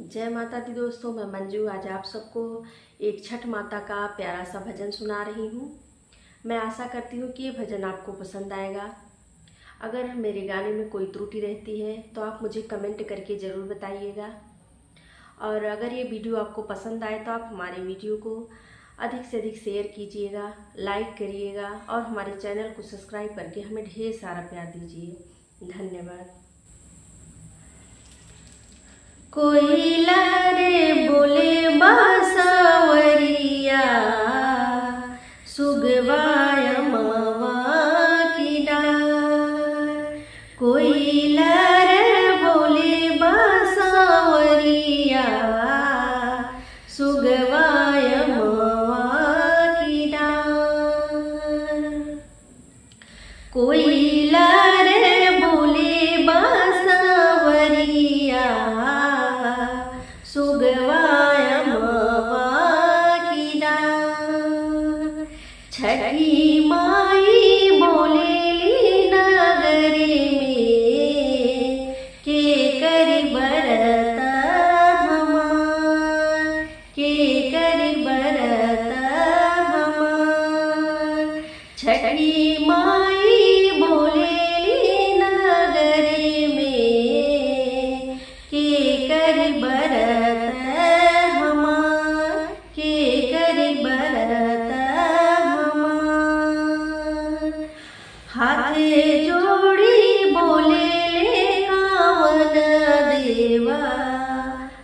जय माता दी दोस्तों, मैं मंजू आज आप सबको एक छठ माता का प्यारा सा भजन सुना रही हूँ। मैं आशा करती हूँ कि ये भजन आपको पसंद आएगा। अगर मेरे गाने में कोई त्रुटि रहती है तो आप मुझे कमेंट करके ज़रूर बताइएगा। और अगर ये वीडियो आपको पसंद आए तो आप हमारे वीडियो को अधिक से अधिक शेयर कीजिएगा, लाइक करिएगा और हमारे चैनल को सब्सक्राइब करके हमें ढेर सारा प्यार दीजिए। धन्यवाद। कोयला रे बोले बांसवरिया, सुगवाय मवा की डार। कोयला रे बोले बांसवरिया, सुगवाय मवा की डार। कोयला रे बोले बांसवरिया, सुगवाय मवा की डार। छठी माई बोलेली नगरी में, के करी बरत हमार, के करी बरत हमार। छठी माई बोलेली नगरी में, के करी बरत हमार, के करी बरत हमार। हाथे जोड़ी बोलेले कावन देवा,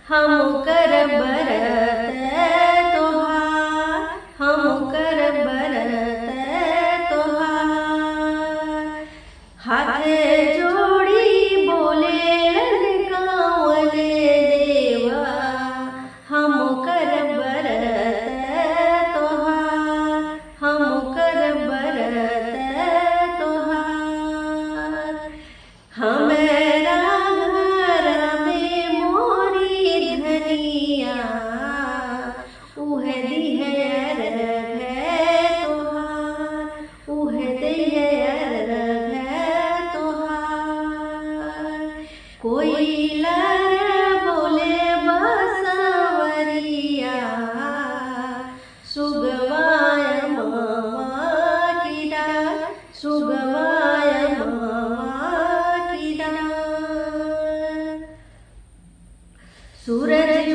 हम कर बरत तोहार, हम कर बरत तोहार। हाथे जोड़ी बोलेलन कावन देवा, हम कर बरत तोहार, हम कर बरत तोहार। हमरा घर में मोरी धनिया, उह दिहर है तोहार, उह दिहर है तोहार। कोयला बोले बांसवरिया, सुगवाय मवा की डार, सुगवाय मवा की डार। सूरज